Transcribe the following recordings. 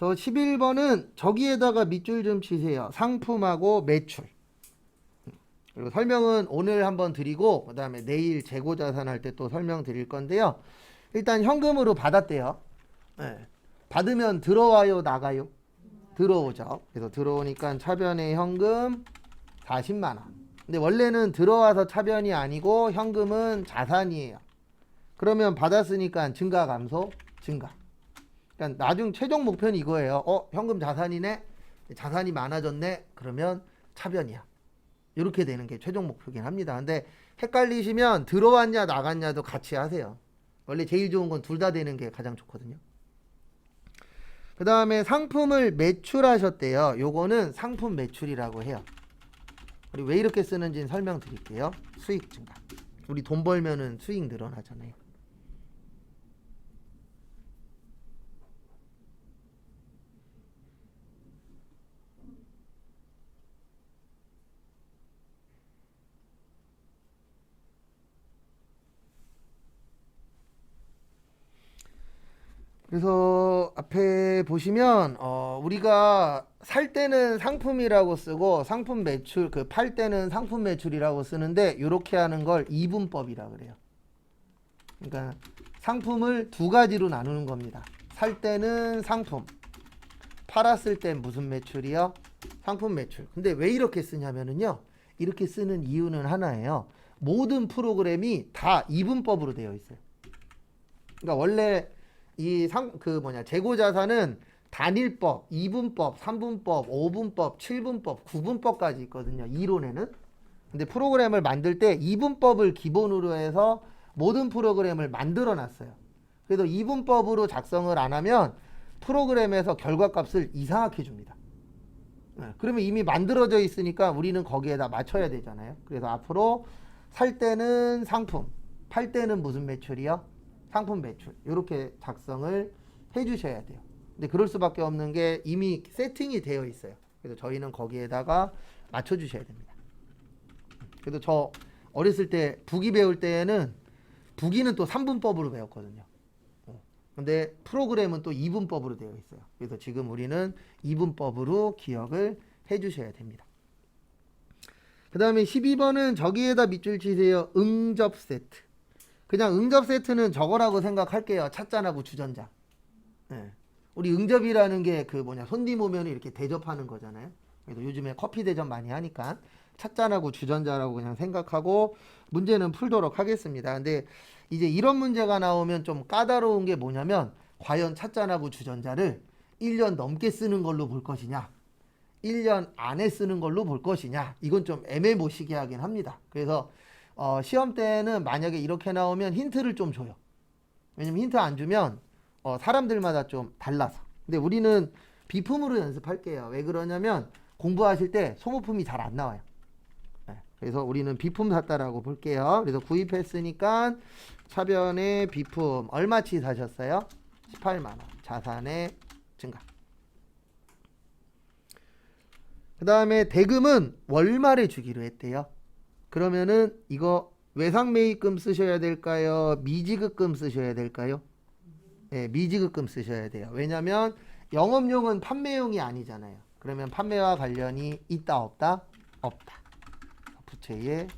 그래서 11번은 저기에다가 밑줄 좀 치세요. 상품하고 매출. 그리고 설명은 오늘 한번 드리고 그 다음에 내일 재고자산 할 때 또 설명 드릴 건데요. 일단 현금으로 받았대요. 네. 받으면 들어와요, 나가요? 들어오죠. 그래서 들어오니까 차변의 현금 40만 원. 근데 원래는 들어와서 차변이 아니고 현금은 자산이에요. 그러면 받았으니까 증가 감소? 증가. 그러니까 나중 최종 목표는 이거예요. 현금 자산이네? 자산이 많아졌네? 그러면 차변이야. 이렇게 되는 게 최종 목표긴 합니다. 근데 헷갈리시면 들어왔냐 나갔냐도 같이 하세요. 원래 제일 좋은 건 둘 다 되는 게 가장 좋거든요. 그 다음에 상품을 매출하셨대요. 요거는 상품 매출이라고 해요. 그리고 왜 이렇게 쓰는지는 설명드릴게요. 수익 증가. 우리 돈 벌면은 수익 늘어나잖아요. 그래서 앞에 보시면 우리가 살 때는 상품이라고 쓰고 상품 매출 팔 때는 상품 매출이라고 쓰는데 이렇게 하는 걸 이분법이라 그래요. 그러니까 상품을 두 가지로 나누는 겁니다. 살 때는 상품, 팔았을 땐 무슨 매출이요? 상품 매출. 근데 왜 이렇게 쓰냐면은요. 이렇게 쓰는 이유는 하나예요. 모든 프로그램이 다 이분법으로 되어 있어요. 그러니까 원래 이 재고자산은 단일법, 이분법, 3분법, 5분법, 7분법, 9분법까지 있거든요. 이론에는. 근데 프로그램을 만들 때 이분법을 기본으로 해서 모든 프로그램을 만들어 놨어요. 그래서 이분법으로 작성을 안 하면 프로그램에서 결과값을 이상하게 줍니다. 그러면 이미 만들어져 있으니까 우리는 거기에다 맞춰야 되잖아요. 그래서 앞으로 살 때는 상품, 팔 때는 무슨 매출이요? 상품 매출. 이렇게 작성을 해 주셔야 돼요. 근데 그럴 수밖에 없는 게 이미 세팅이 되어 있어요. 그래서 저희는 거기에다가 맞춰 주셔야 됩니다. 그래도 저 어렸을 때 부기 배울 때에는 부기는 또 3분법으로 배웠거든요. 근데 프로그램은 또 2분법으로 되어 있어요. 그래서 지금 우리는 2분법으로 기억을 해 주셔야 됩니다. 그 다음에 12번은 저기에다 밑줄 치세요. 응접 세트. 그냥 응접 세트는 저거라고 생각할게요. 찻잔하고 주전자. 네. 우리 응접이라는 게 손님 오면 이렇게 대접하는 거잖아요. 그래서 요즘에 커피 대접 많이 하니까 찻잔하고 주전자라고 그냥 생각하고 문제는 풀도록 하겠습니다. 근데 이제 이런 문제가 나오면 좀 까다로운 게 뭐냐면 과연 찻잔하고 주전자를 1년 넘게 쓰는 걸로 볼 것이냐 1년 안에 쓰는 걸로 볼 것이냐 이건 좀 애매모시게 하긴 합니다. 그래서 시험 때는 만약에 이렇게 나오면 힌트를 좀 줘요. 왜냐면 힌트 안 주면 사람들마다 좀 달라서. 근데 우리는 비품으로 연습할게요. 왜 그러냐면 공부하실 때 소모품이 잘 안 나와요. 네, 그래서 우리는 비품 샀다라고 볼게요. 그래서 구입했으니까 차변의 비품 얼마치 사셨어요? 18만 원. 자산의 증가. 그 다음에 대금은 월말에 주기로 했대요. 그러면은 이거 외상매입금 쓰셔야 될까요? 미지급금 쓰셔야 될까요? 네, 미지급금 쓰셔야 돼요. 왜냐면 영업용은 판매용이 아니잖아요. 그러면 판매와 관련이 있다 없다? 없다. 부채의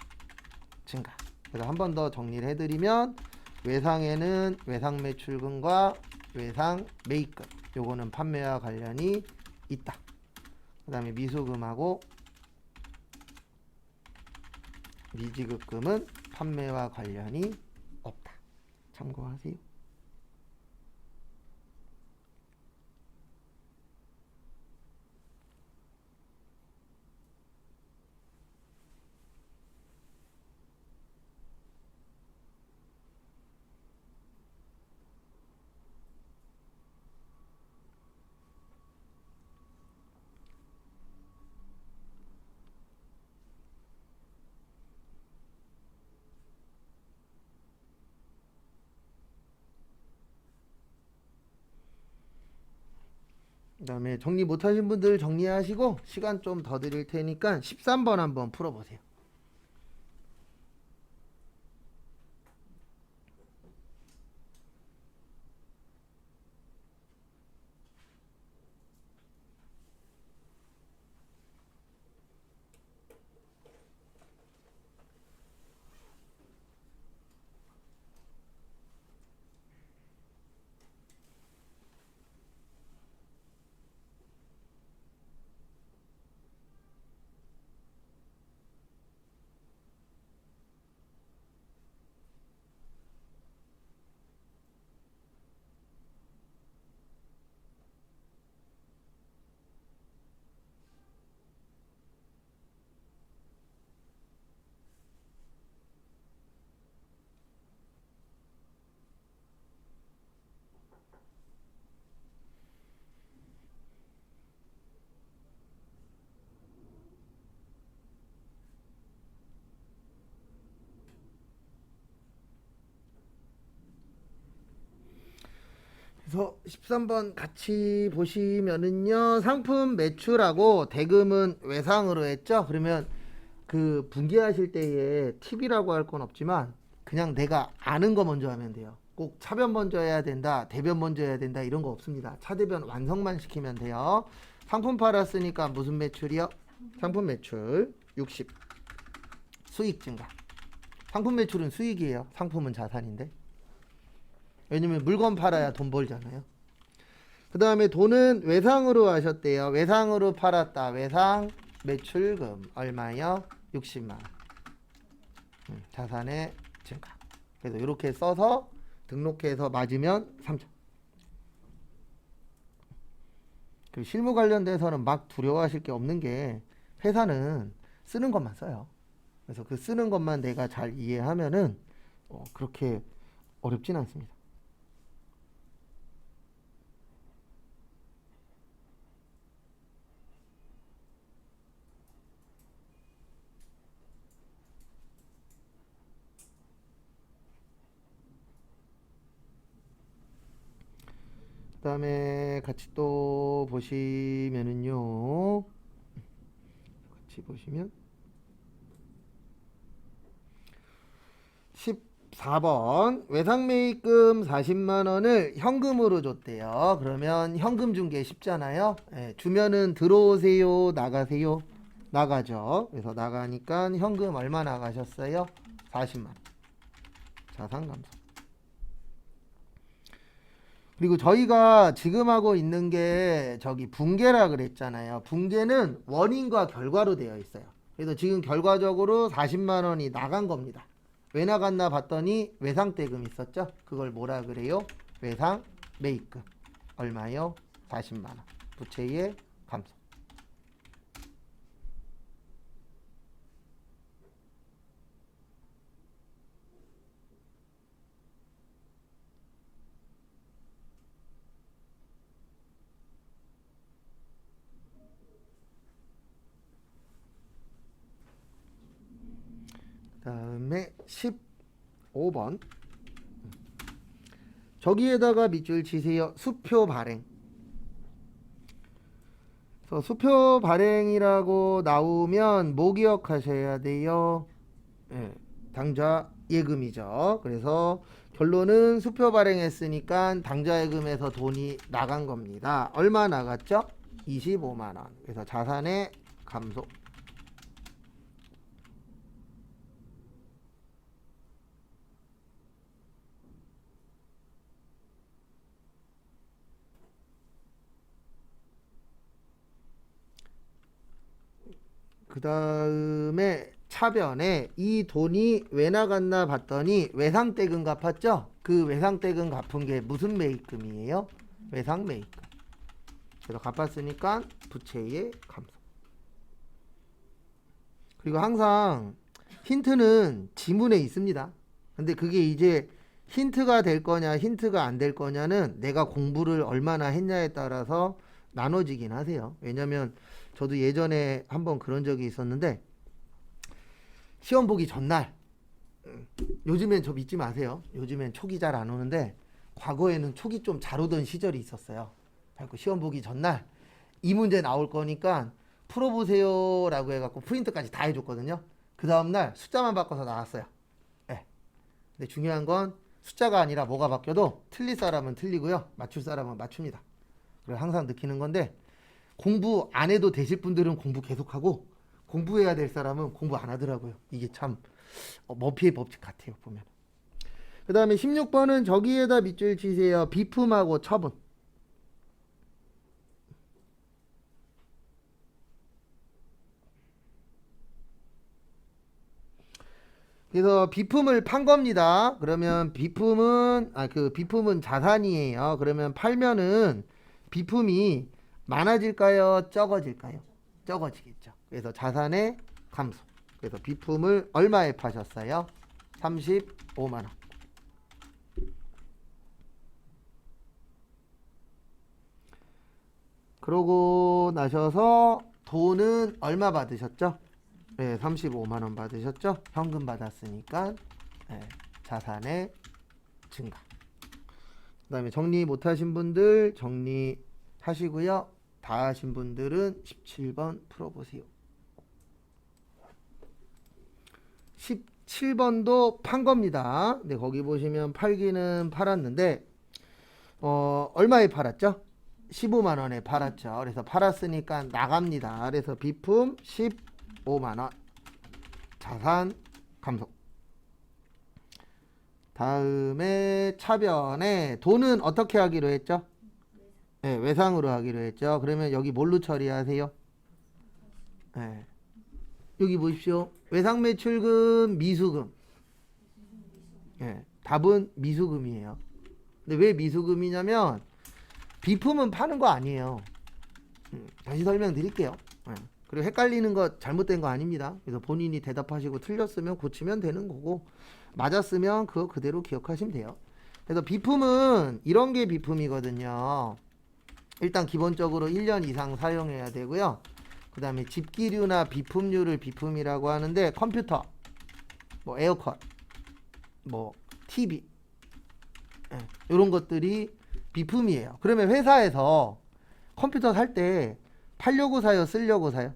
증가. 그래서 한 번 더 정리를 해드리면 외상에는 외상매출금과 외상매입금 요거는 판매와 관련이 있다. 그 다음에 미수금하고 미지급금은 판매와 관련이 없다. 참고하세요. 그 다음에 정리 못하신 분들 정리하시고 시간 좀 더 드릴 테니까 13번 한번 풀어보세요. 그래서 13번 같이 보시면은요. 상품 매출하고 대금은 외상으로 했죠. 그러면 그 분기하실 때에 팁이라고 할 건 없지만 그냥 내가 아는 거 먼저 하면 돼요. 꼭 차변 먼저 해야 된다, 대변 먼저 해야 된다 이런 거 없습니다. 차대변 완성만 시키면 돼요. 상품 팔았으니까 무슨 매출이요? 상품 매출 60. 수익 증가. 상품 매출은 수익이에요. 상품은 자산인데. 왜냐면 물건 팔아야 돈 벌잖아요. 그 다음에 돈은 외상으로 하셨대요. 외상으로 팔았다. 외상 매출금 얼마요? 60만원. 자산의 증가. 그래서 이렇게 써서 등록해서 맞으면 3점. 그 실무 관련돼서는 막 두려워하실 게 없는 게 회사는 쓰는 것만 써요. 그래서 그 쓰는 것만 내가 잘 이해하면은 그렇게 어렵진 않습니다. 그 다음에 같이 또 보시면은요. 같이 보시면 14번 외상매입금 40만원을 현금으로 줬대요. 그러면 현금 준 게 쉽잖아요. 예, 주면은 들어오세요, 나가세요? 나가죠. 그래서 나가니까 현금 얼마 나가셨어요? 40만원. 자산 감소. 그리고 저희가 지금 하고 있는 게 저기 분계라 그랬잖아요. 분계는 원인과 결과로 되어 있어요. 그래서 지금 결과적으로 40만 원이 나간 겁니다. 왜 나갔나 봤더니 외상대금 있었죠. 그걸 뭐라 그래요? 외상 매입금. 얼마요? 40만 원. 부채의 감소. 다음에 15번. 저기에다가 밑줄 치세요. 수표 발행. 그래서 수표 발행이라고 나오면 뭐 기억하셔야 돼요? 예, 당좌 예금이죠. 그래서 결론은 수표 발행했으니까 당좌 예금에서 돈이 나간 겁니다. 얼마 나갔죠? 25만 원. 그래서 자산의 감소. 그 다음에 차변에 이 돈이 왜 나갔나 봤더니 외상대금 갚았죠? 그 외상대금 갚은 게 무슨 매입금이에요? 외상 매입금. 그래서 갚았으니까 부채의 감소. 그리고 항상 힌트는 지문에 있습니다. 근데 그게 이제 힌트가 될 거냐 힌트가 안 될 거냐는 내가 공부를 얼마나 했냐에 따라서 나눠지긴 하세요. 왜냐면 저도 예전에 한번 그런 적이 있었는데 시험 보기 전날 요즘엔 저 믿지 마세요. 요즘엔 촉이 잘 안 오는데 과거에는 촉이 좀 잘 오던 시절이 있었어요. 그래서 시험 보기 전날 이 문제 나올 거니까 풀어보세요 라고 해갖고 프린트까지 다 해줬거든요. 그 다음날 숫자만 바꿔서 나왔어요. 네. 근데 중요한 건 숫자가 아니라 뭐가 바뀌어도 틀릴 사람은 틀리고요. 맞출 사람은 맞춥니다. 그래서 항상 느끼는 건데 공부 안 해도 되실 분들은 공부 계속하고 공부해야 될 사람은 공부 안 하더라고요. 이게 참 머피의 법칙 같아요. 보면. 그 다음에 16번은 저기에다 밑줄 치세요. 비품하고 처분. 그래서 비품을 판 겁니다. 그러면 비품은 비품은 자산이에요. 그러면 팔면은 비품이 많아질까요? 적어질까요? 적어지겠죠. 그래서 자산의 감소. 그래서 비품을 얼마에 파셨어요? 35만 원. 그러고 나셔서 돈은 얼마 받으셨죠? 네, 35만 원 받으셨죠? 현금 받았으니까 네, 자산의 증가. 그다음에 정리 못하신 분들 정리하시고요. 다 하신 분들은 17번 풀어보세요. 17번도 판 겁니다. 근데 거기 보시면 팔기는 팔았는데 얼마에 팔았죠? 15만 원에 팔았죠. 그래서 팔았으니까 나갑니다. 그래서 비품 15만 원. 자산 감소. 다음에 차변에 돈은 어떻게 하기로 했죠? 네, 외상으로 하기로 했죠. 그러면 여기 뭘로 처리하세요? 네. 여기 보십시오. 외상 매출금, 미수금. 네, 답은 미수금이에요. 근데 왜 미수금이냐면 비품은 파는 거 아니에요. 다시 설명드릴게요. 네. 그리고 헷갈리는 거 잘못된 거 아닙니다. 그래서 본인이 대답하시고 틀렸으면 고치면 되는 거고 맞았으면 그거 그대로 기억하시면 돼요. 그래서 비품은 이런 게 비품이거든요. 일단 기본적으로 1년 이상 사용해야 되고요. 그 다음에 집기류나 비품류를 비품이라고 하는데 컴퓨터, 뭐 에어컨, 뭐 TV 이런 것들이 비품이에요. 그러면 회사에서 컴퓨터 살 때 팔려고 사요, 쓰려고 사요?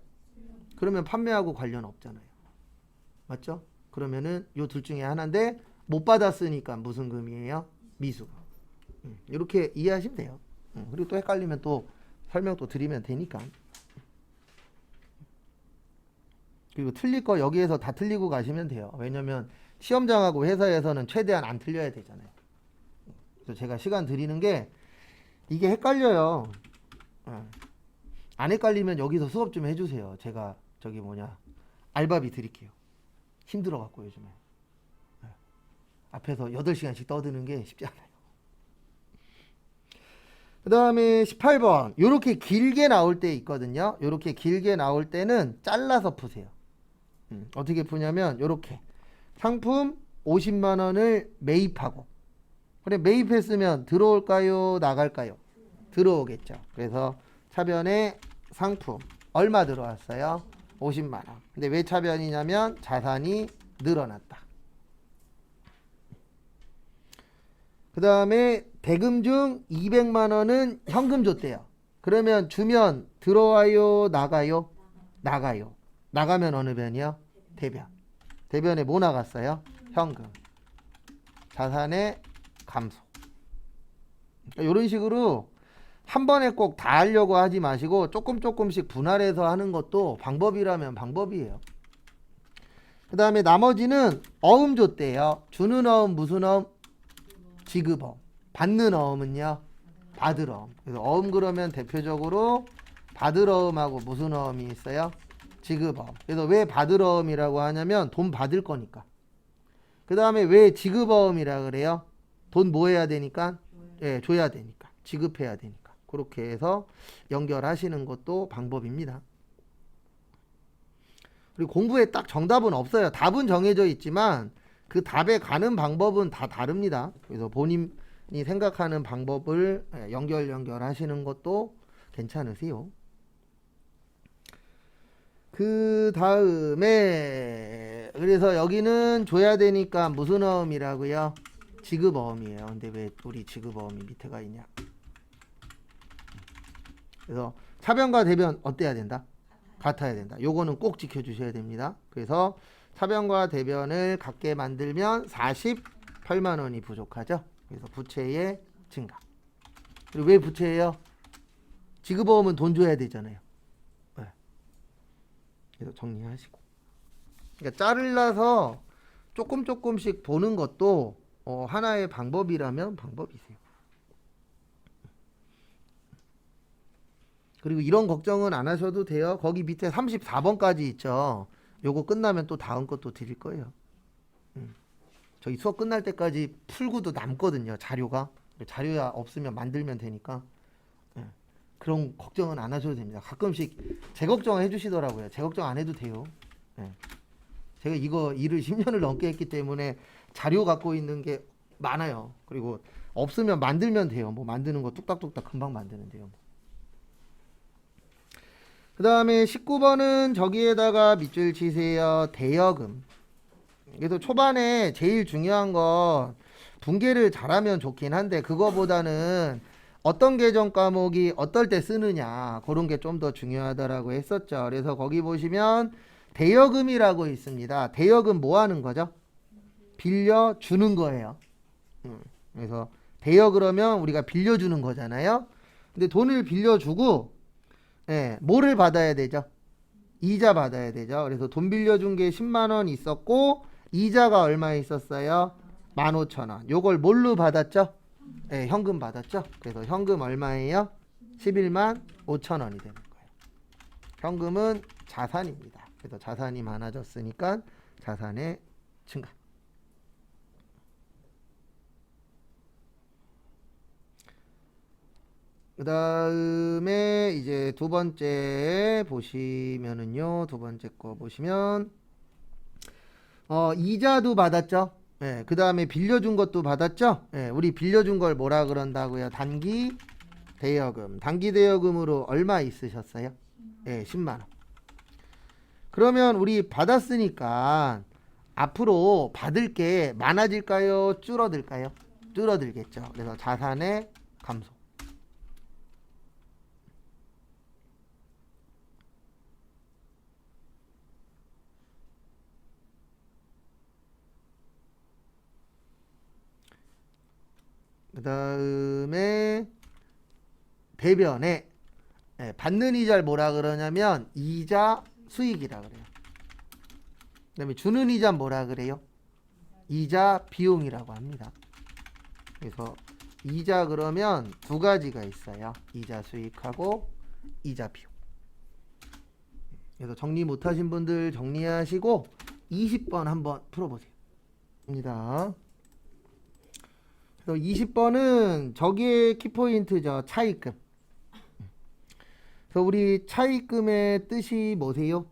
그러면 판매하고 관련 없잖아요. 맞죠? 그러면은 요 둘 중에 하나인데 못 받았으니까 무슨 금이에요? 미수금. 이렇게 이해하시면 돼요. 그리고 또 헷갈리면 또 설명 또 드리면 되니까. 그리고 틀릴 거 여기에서 다 틀리고 가시면 돼요. 왜냐면 시험장하고 회사에서는 최대한 안 틀려야 되잖아요. 그래서 제가 시간 드리는 게 이게 헷갈려요. 안 헷갈리면 여기서 수업 좀 해주세요. 제가 저기 알바비 드릴게요. 힘들어갖고 요즘에 앞에서 8시간씩 떠드는 게 쉽지 않아요. 그 다음에 18번 요렇게 길게 나올 때 있거든요. 요렇게 길게 나올 때는 잘라서 푸세요. 어떻게 푸냐면 요렇게 상품 50만원을 매입하고 그래 매입했으면 들어올까요 나갈까요? 들어오겠죠. 그래서 차변에 상품 얼마 들어왔어요? 50만원. 근데 왜 차변이냐면 자산이 늘어났다. 그 다음에 대금 중 200만원은 현금 줬대요. 그러면 주면 들어와요 나가요? 나가요. 나가면 어느 변이요? 대변. 대변에 뭐 나갔어요? 현금. 자산의 감소. 그러니까 이런 식으로 한 번에 꼭 다 하려고 하지 마시고 조금씩 분할해서 하는 것도 방법이라면 방법이에요. 그 다음에 나머지는 어음 줬대요. 주는 어음 무슨 어음? 지급어음. 받는 어음은요? 받을 어음. 그래서 어음 그러면 대표적으로 받을 어음하고 무슨 어음이 있어요? 지급어음. 그래서 왜 받을 어음이라고 하냐면 돈 받을 거니까. 그 다음에 왜 지급어음이라 그래요? 돈 뭐 해야 되니까? 예, 줘야 되니까. 지급해야 되니까. 그렇게 해서 연결하시는 것도 방법입니다. 그리고 공부에 딱 정답은 없어요. 답은 정해져 있지만 그 답에 가는 방법은 다 다릅니다. 그래서 본인이 생각하는 방법을 연결하시는 것도 괜찮으세요. 그 다음에 그래서 여기는 줘야 되니까 무슨 어음이라고요? 지급어음이에요. 근데 왜 우리 지급어음이 밑에가 있냐? 그래서 차변과 대변 어때야 된다? 같아야 된다. 요거는 꼭 지켜주셔야 됩니다. 그래서 차변과 대변을 같게 만들면 48만 원이 부족하죠. 그래서 부채의 증가. 그리고 왜 부채예요? 지급어음은 돈 줘야 되잖아요. 네. 그래서 정리하시고. 그러니까 자르려서 조금씩 보는 것도 하나의 방법이라면 방법이세요. 그리고 이런 걱정은 안 하셔도 돼요. 거기 밑에 34번까지 있죠. 요거 끝나면 또 다음 것도 드릴 거예요. 저희 수업 끝날 때까지 풀고도 남거든요. 자료가. 자료야 없으면 만들면 되니까. 그런 걱정은 안 하셔도 됩니다. 가끔씩 제 걱정 해주시더라고요. 제 걱정 안 해도 돼요. 제가 이거 일을 10년을 넘게 했기 때문에 자료 갖고 있는 게 많아요. 그리고 없으면 만들면 돼요. 뭐 만드는 거 뚝딱뚝딱 금방 만드는데요. 그 다음에 19번은 저기에다가 밑줄 치세요. 대여금. 그래서 초반에 제일 중요한 건 분계를 잘하면 좋긴 한데 그거보다는 어떤 계정 과목이 어떨 때 쓰느냐 그런 게 좀 더 중요하다라고 했었죠. 그래서 거기 보시면 대여금이라고 있습니다. 대여금 뭐 하는 거죠? 빌려주는 거예요. 그래서 대여 그러면 우리가 빌려주는 거잖아요. 근데 돈을 빌려주고 뭐를 받아야 되죠? 이자 받아야 되죠. 그래서 돈 빌려준 게 10만 원 있었고 이자가 얼마 있었어요? 15,000원. 요걸 뭘로 받았죠? 현금 받았죠. 그래서 현금 얼마예요? 11만 5천 원이 되는 거예요. 현금은 자산입니다. 그래서 자산이 많아졌으니까 자산의 증가. 그 다음에 이제 두 번째 보시면은요. 두 번째 거 보시면 이자도 받았죠. 그 다음에 빌려준 것도 받았죠. 우리 빌려준 걸 뭐라 그런다고요? 단기 대여금. 단기 대여금으로 얼마 있으셨어요? 10만 원. 그러면 우리 받았으니까 앞으로 받을 게 많아질까요? 줄어들까요? 줄어들겠죠. 그래서 자산의 감소. 그 다음에 대변에 받는 이자를 뭐라 그러냐면 이자 수익이라 그래요. 그 다음에 주는 이자 뭐라 그래요? 이자 비용이라고 합니다. 그래서 이자 그러면 두 가지가 있어요. 이자 수익하고 이자 비용. 그래서 정리 못하신 분들 정리하시고 20번 한번 풀어보세요. 입니다. 20번은 저기의 키포인트죠. 차입금. 그래서 우리 차입금의 뜻이 뭐세요?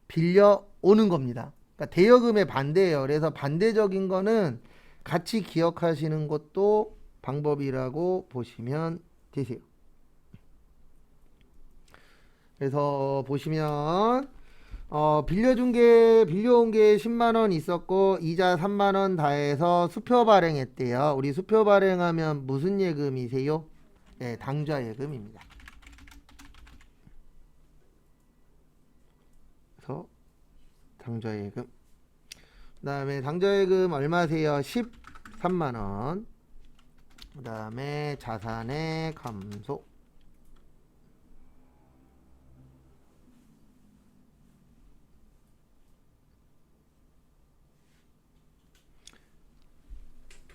빌려오는 겁니다. 그러니까 대여금의 반대예요. 그래서 반대적인 거는 같이 기억하시는 것도 방법이라고 보시면 되세요. 그래서 보시면 빌려온 게 10만 원 있었고 이자 3만 원 다해서 수표 발행했대요. 우리 수표 발행하면 무슨 예금이세요? 당좌 예금입니다. 그래서 당좌 예금. 그다음에 당좌 예금 얼마세요? 13만 원. 그다음에 자산의 감소.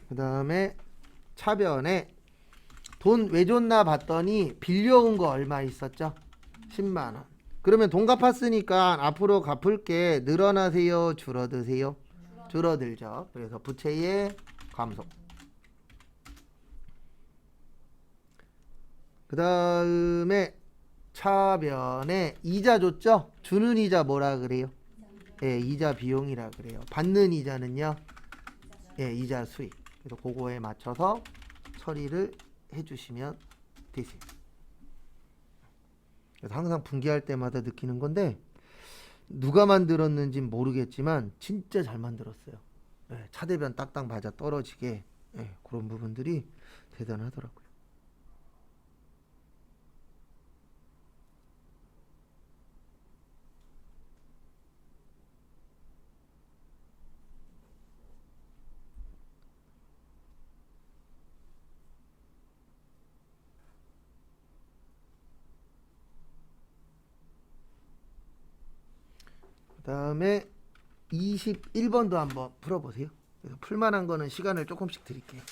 그 다음에 차변에 돈 왜 줬나 봤더니 빌려온 거 얼마 있었죠? 10만 원. 그러면 돈 갚았으니까 앞으로 갚을 게 늘어나세요? 줄어드세요? 줄어들죠. 그래서 부채의 감소. 그 다음에 차변에 이자 줬죠? 주는 이자 뭐라 그래요? 이자 비용이라 그래요. 받는 이자는요? 이자 수익. 그래서 그거에 맞춰서 처리를 해주시면 되세요. 그래서 항상 분기할 때마다 느끼는 건데 누가 만들었는지는 모르겠지만 진짜 잘 만들었어요. 차대변 딱딱 맞아 떨어지게 그런 부분들이 대단하더라고요. 그 다음에 21번도 한번 풀어보세요. 그래서 풀만한 거는 시간을 조금씩 드릴게요.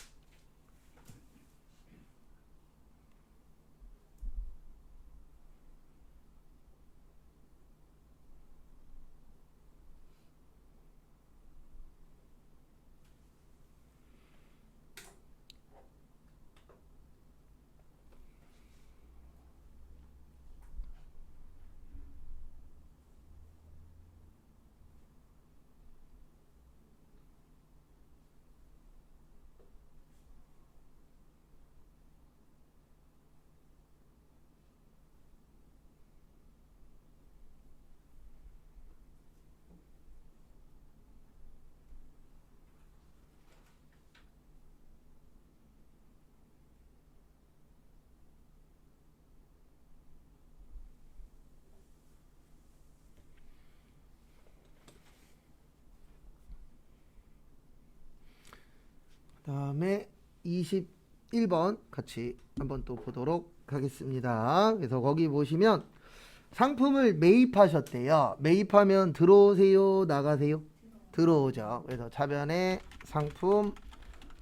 다음에 21번 같이 한번 또 보도록 하겠습니다. 그래서 거기 보시면 상품을 매입하셨대요. 매입하면 들어오세요, 나가세요? 들어오죠. 그래서 차변에 상품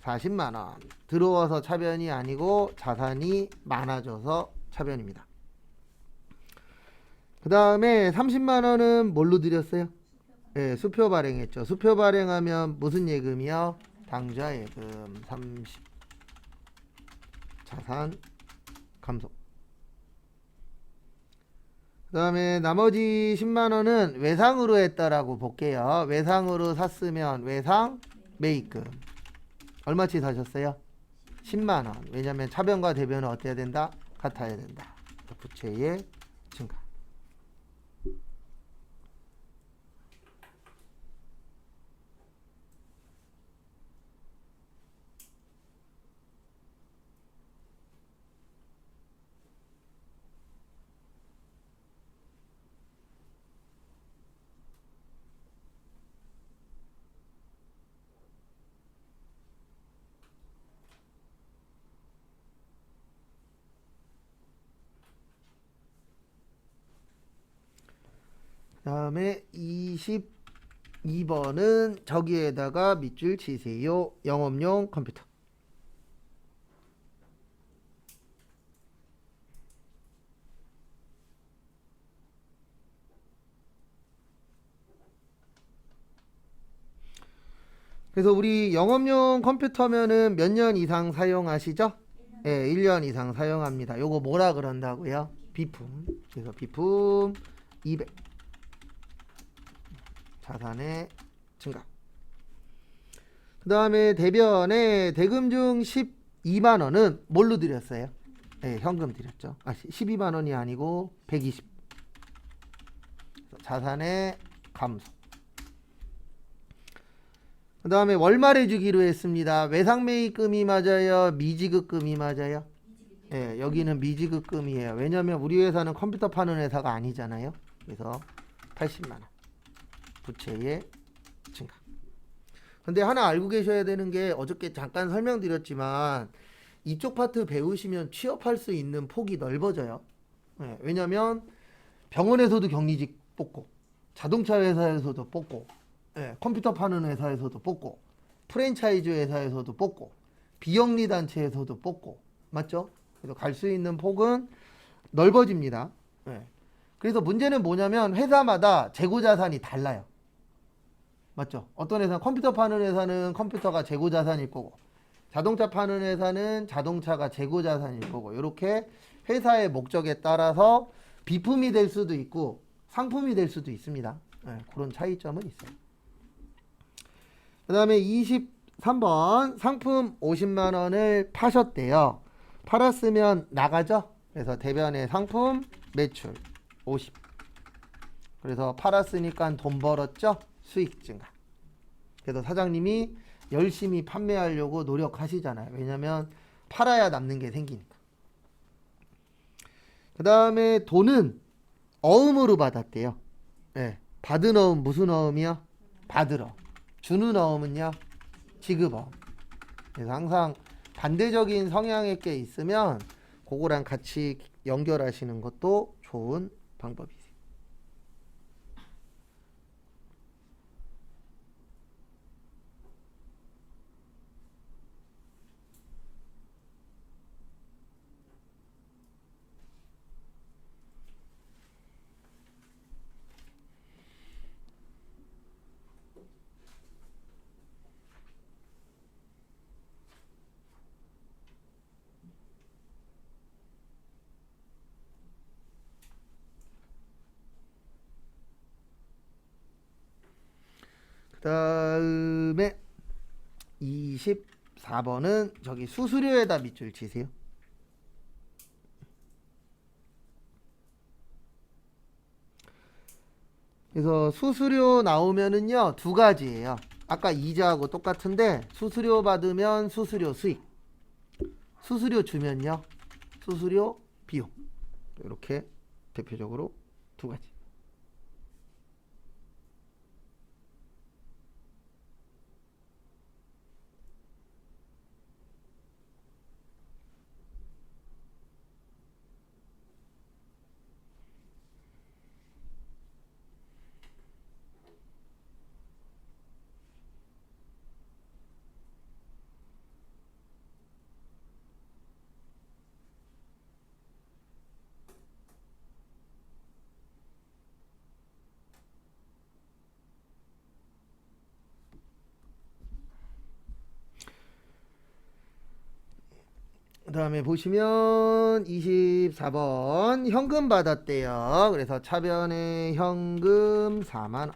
40만 원. 들어와서 차변이 아니고 자산이 많아져서 차변입니다. 그 다음에 30만 원은 뭘로 드렸어요? 네, 수표 발행했죠. 수표 발행하면 무슨 예금이요? 당좌 예금 30 자산 감소. 그 다음에 나머지 10만 원은 외상으로 했다라고 볼게요. 외상으로 샀으면 외상 매입금. 얼마치 사셨어요? 10만 원. 왜냐면 차변과 대변은 어때야 된다? 같아야 된다. 부채의 증가. 그 다음에 22번은 저기에다가 밑줄 치세요. 영업용 컴퓨터. 그래서 우리 영업용 컴퓨터면은 몇 년 이상 사용하시죠? 네, 1년 이상 사용합니다. 요거 뭐라 그런다고요? 비품. 그래서 비품 200. 자산의 증가. 그 다음에 대변에 대금 중 12만 원은 뭘로 드렸어요? 네, 현금 드렸죠. 12만 원이 아니고 120. 자산의 감소. 그 다음에 월말에 주기로 했습니다. 외상매입금이 맞아요? 미지급금이 맞아요? 네, 여기는 미지급금이에요. 왜냐면 우리 회사는 컴퓨터 파는 회사가 아니잖아요. 그래서 80만 원. 부채의 증가. 근데 하나 알고 계셔야 되는 게 어저께 잠깐 설명드렸지만 이쪽 파트 배우시면 취업할 수 있는 폭이 넓어져요. 네, 왜냐면 병원에서도 격리직 뽑고 자동차 회사에서도 뽑고 네, 컴퓨터 파는 회사에서도 뽑고 프랜차이즈 회사에서도 뽑고 비영리 단체에서도 뽑고 맞죠? 그래서 갈 수 있는 폭은 넓어집니다. 네. 그래서 문제는 뭐냐면 회사마다 재고자산이 달라요. 맞죠? 어떤 회사는 컴퓨터 파는 회사는 컴퓨터가 재고자산일 거고 자동차 파는 회사는 자동차가 재고자산일 거고 이렇게 회사의 목적에 따라서 비품이 될 수도 있고 상품이 될 수도 있습니다. 네, 그런 차이점은 있어요. 그 다음에 23번 상품 50만 원을 파셨대요. 팔았으면 나가죠? 그래서 대변의 상품 매출 50. 그래서 팔았으니까 돈 벌었죠? 수익 증가. 그래서 사장님이 열심히 판매하려고 노력하시잖아요. 왜냐면 팔아야 남는 게 생기니까. 그 다음에 돈은 어음으로 받았대요. 네. 받은 어음 무슨 어음이요? 받으러. 주는 어음은요? 지급어음. 그래서 항상 반대적인 성향의 게 있으면 그거랑 같이 연결하시는 것도 좋은 방법이에요. 그 다음에 24번은 저기 수수료에다 밑줄 치세요. 그래서 수수료 나오면은요 두 가지예요. 아까 이자하고 똑같은데 수수료 받으면 수수료 수익, 수수료 주면요 수수료 비용. 이렇게 대표적으로 두 가지. 그 다음에 보시면 24번 현금 받았대요. 그래서 차변에 현금 4만원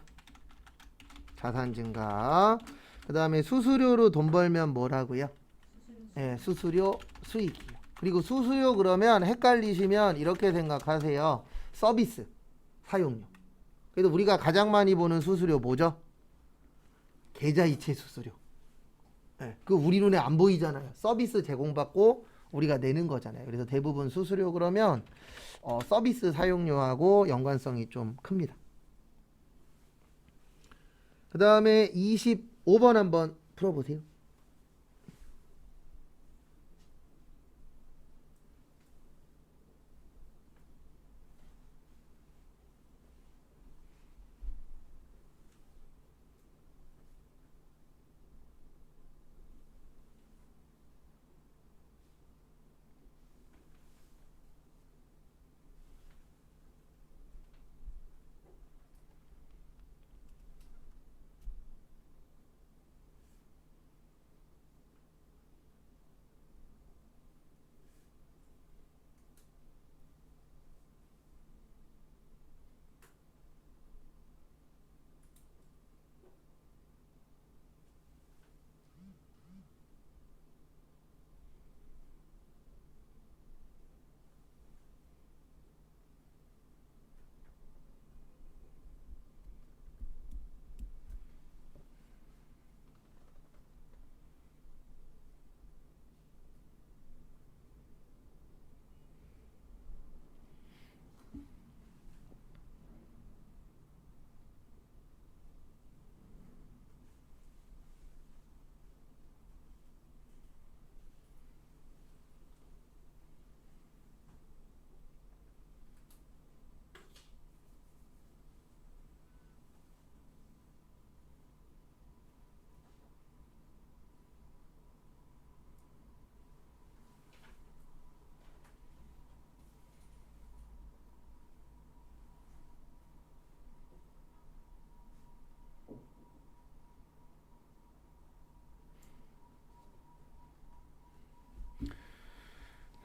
자산 증가. 그 다음에 수수료로 돈 벌면 뭐라고요? 네, 수수료 수익이요. 그리고 수수료 그러면 헷갈리시면 이렇게 생각하세요. 서비스 사용료. 그래도 우리가 가장 많이 보는 수수료 뭐죠? 계좌이체 수수료. 네, 그 우리 눈에 안 보이잖아요. 서비스 제공받고 우리가 내는 거잖아요. 그래서 대부분 수수료 그러면 서비스 사용료하고 연관성이 좀 큽니다. 그 다음에 25번 한번 풀어보세요.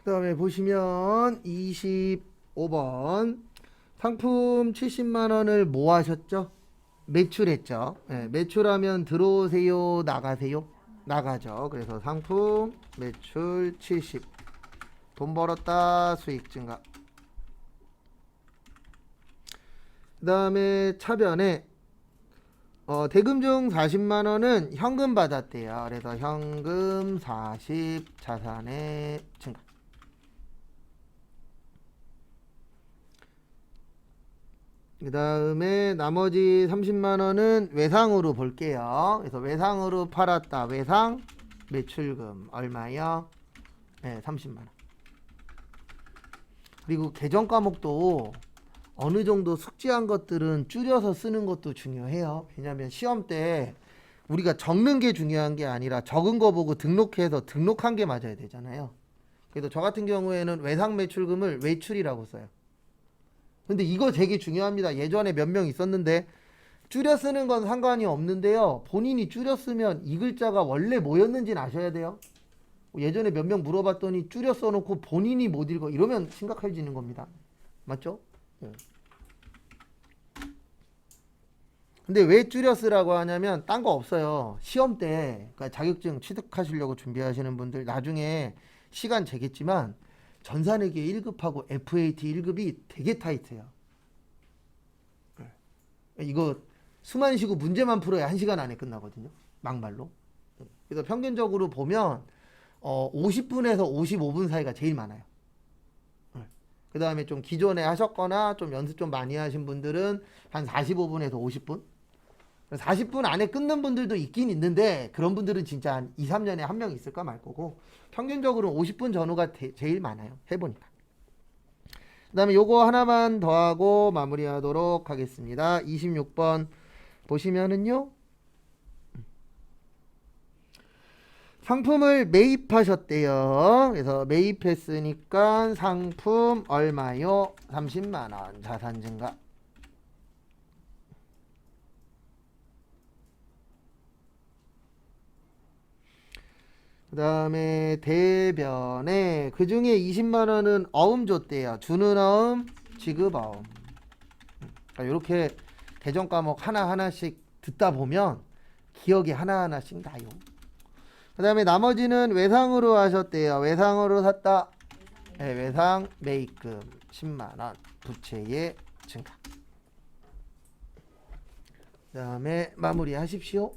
그 다음에 보시면 25번 상품 70만원을 뭐 하셨죠? 매출했죠. 네, 매출하면 들어오세요, 나가세요? 나가죠. 그래서 상품 매출 70, 돈 벌었다, 수익 증가. 그 다음에 차변에 대금 중 40만원은 현금 받았대요. 그래서 현금 40, 자산의 증가. 그 다음에 나머지 30만원은 외상으로 볼게요. 그래서 외상으로 팔았다. 외상 매출금 얼마요? 네, 30만원. 그리고 계정 과목도 어느 정도 숙지한 것들은 줄여서 쓰는 것도 중요해요. 왜냐하면 시험 때 우리가 적는 게 중요한 게 아니라 적은 거 보고 등록해서 등록한 게 맞아야 되잖아요. 그래서 저 같은 경우에는 외상 매출금을 외출이라고 써요. 근데 이거 되게 중요합니다. 예전에 몇 명 있었는데 줄여 쓰는 건 상관이 없는데요. 본인이 줄여 쓰면 이 글자가 원래 뭐였는지는 아셔야 돼요. 예전에 몇 명 물어봤더니 줄여 써놓고 본인이 못 읽어. 이러면 심각해지는 겁니다. 맞죠? 네. 근데 왜 줄여 쓰라고 하냐면 딴 거 없어요. 시험 때 그러니까 자격증 취득하시려고 준비하시는 분들 나중에 시간 재겠지만 전산회계 1급하고 FAT 1급이 되게 타이트해요. 이거 수만 쉬고 문제만 풀어야 1시간 안에 끝나거든요. 막말로. 그래서 평균적으로 보면 50분에서 55분 사이가 제일 많아요. 그 다음에 좀 기존에 하셨거나 좀 연습 좀 많이 하신 분들은 한 45분에서 50분? 40분 안에 끊는 분들도 있긴 있는데 그런 분들은 진짜 한 2, 3년에 한 명 있을까 말 거고 평균적으로 50분 전후가 제일 많아요. 해보니까. 그 다음에 요거 하나만 더하고 마무리하도록 하겠습니다. 26번 보시면은요. 상품을 매입하셨대요. 그래서 매입했으니까 상품 얼마요? 30만원 자산 증가. 그 그다음에 대변에 그 중에 20만 원은 어음 줬대요. 주는 어음, 지급 어음. 이렇게 대전 과목 하나하나씩 듣다 보면 기억이 하나하나씩 나요. 그다음에 나머지는 외상으로 하셨대요. 외상으로 샀다. 네, 외상 매입금 10만 원. 부채의 증가. 그다음에 마무리하십시오.